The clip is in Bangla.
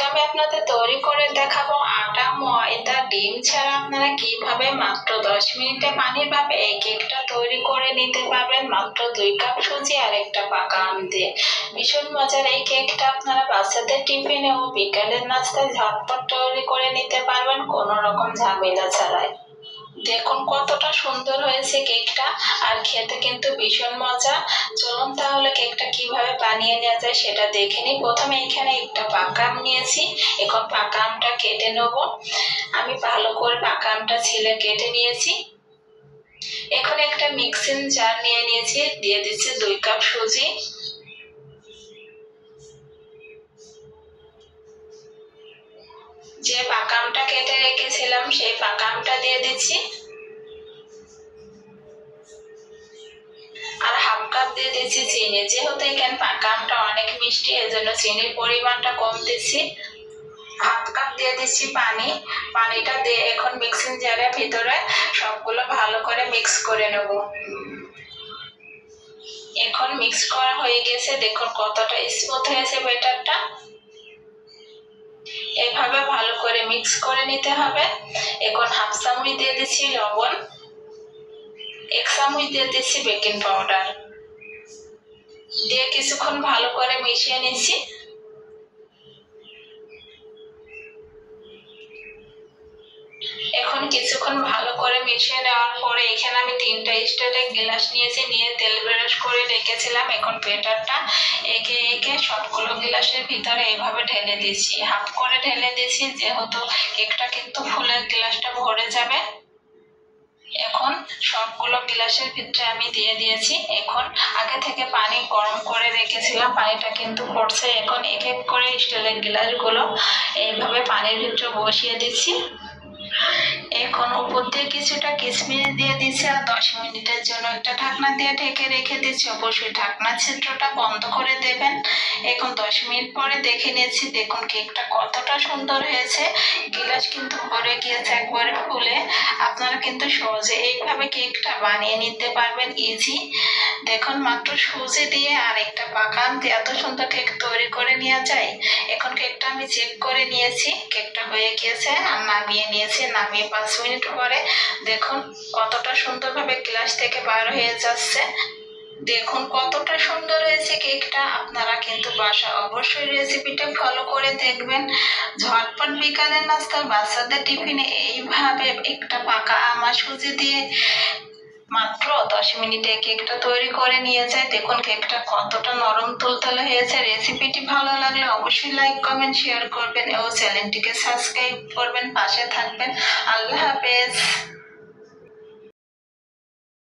আমি আপনাদের তৈরি করে দেখাবো আটা, ময়দা, ডিম ছাড়া আপনারা কিভাবে মাত্র 10 মিনিটে পানির ভাপে এই কেকটা তৈরি করে নিতে পারবেন মাত্র 2 কাপ সুজি আর একটা পাকা আম দিয়ে। ভীষণ মজার এই কেকটা আপনারা বাচ্চাদের টিফিনে ও বিকালের নাস্তায় ঝটপট তৈরি করে নিতে পারবেন কোনো রকম ঝামেলা ছাড়াই। দেখুন কতটা সুন্দর হয়েছে কেকটা, আর খেতে কিন্তু ভীষণ মজা। চলুন তাহলে কেকটা কিভাবে বানিয়ে নেওয়া যায় সেটা দেখে নিই। প্রথমে এখানে একটা পাকা আম নিয়েছি, এখন পাকা আমটা কেটে নেব। আমি ভালো করে পাকা আমটা ছিলে কেটে নিয়েছি। এখন একটা মিক্সিং জার নিয়ে নিয়েছি, দিয়ে দিচ্ছি 2 কাপ সুজি। যে পাকা আমটা কেটে রেখেছিলাম সেই পাকা আমটা দিয়ে দিচ্ছি, আর হাফ কাপ দিয়ে দিচ্ছি চিনি। যেহেতু এখানে পাকা আমটা অনেক মিষ্টি এজন্য চিনির পরিমাণটা কম দিচ্ছি। হাফ কাপ দিয়ে দিচ্ছি পানি। পানিটা দিয়ে এখন মিক্সিং জারের ভিতরে সবগুলো ভালো করে মিক্স করে নেব। এখন মিক্স করা হয়ে গেছে, দেখুন কতটা স্মুথ হয়েছে ব্যাটারটা। এভাবে ভালো করে মিক্স করে নিতে হবে। এখন হাফ চামচ দিয়ে দিচ্ছি লবণ, 1 চামচ দিয়ে দিচ্ছি বেকিং পাউডার, দিয়ে কিছুক্ষণ ভালো করে মিশিয়ে নিচ্ছি। এখন কিছুক্ষণ ভালো করে মিশিয়ে নেওয়ার পরে এখানে আমি 3টা স্টিলের গ্লাস নিয়েছি, নিয়ে তেল ব্রাশ করে রেখেছিলাম। এখন ব্যাটারটা একে একে সবগুলো গ্লাসের ভিতরে এইভাবে ঢেলে দিচ্ছি, হাফ করে ঢেলে দিচ্ছি, যেহেতু কেকটা কিন্তু ফুলের গ্লাসটা ভরে যাবে। এখন সবগুলো গ্লাসের ভিতরে আমি দিয়ে দিয়েছি। এখন আগে থেকে পানি গরম করে রেখেছিলাম, পানিটা কিন্তু ফুটছে। এখন এক এক করে স্টিলের গ্লাসগুলো এইভাবে পানির ভিতরে বসিয়ে দিচ্ছি। এখন উপর দিয়ে কিছুটা কিশমিশ দিয়ে দিচ্ছি, আর 10 মিনিটের জন্য একটা ঢাকনা দিয়ে ঢেকে রেখে দিচ্ছি। অবশ্যই ঢাকনার ছিদ্রটা বন্ধ করে দেবেন। এখন 10 মিনিট পরে দেখে নিয়েছি, দেখুন কেকটা কতটা সুন্দর হয়েছে। গ্লাস কিন্তু ভরে গিয়েছে একবারে ফুলে। আপনারা কিন্তু সহজে এইভাবে কেকটা বানিয়ে নিতে পারবেন ইজি। দেখুন মাত্র সুজি দিয়ে আর একটা পাকা আম দিয়ে এত সুন্দর কেক তৈরি করে নেওয়া যায়। এখন কেকটা আমি চেক করে নিয়েছি, কেকটা হয়ে গিয়েছে আর নামিয়ে নিয়েছি। নামিয়ে 5 মিনিট পরে দেখুন কতটা সুন্দরভাবে গ্লাস থেকে বার হয়ে যাচ্ছে। দেখুন কতটা সুন্দর হয়েছে কেকটা। আপনারা কিন্তু বাসা অবশ্যই রেসিপিটা ফলো করে দেখবেন। ঝটপট বিকালের নাস্তা বাচ্চাদের টিফিনে এইভাবে একটা পাকা আম আর সুজি দিয়ে মাত্র 10 মিনিটে কেকটা তৈরি করে নিয়ে যায়। দেখুন কেকটা কতটা নরম তুলতুলে হয়েছে। রেসিপিটি ভালো লাগলে অবশ্যই লাইক, কমেন্ট, শেয়ার করবেন ও চ্যানেলটিকে সাবস্ক্রাইব করবেন, পাশে থাকবেন। আল্লাহ হাফেজ।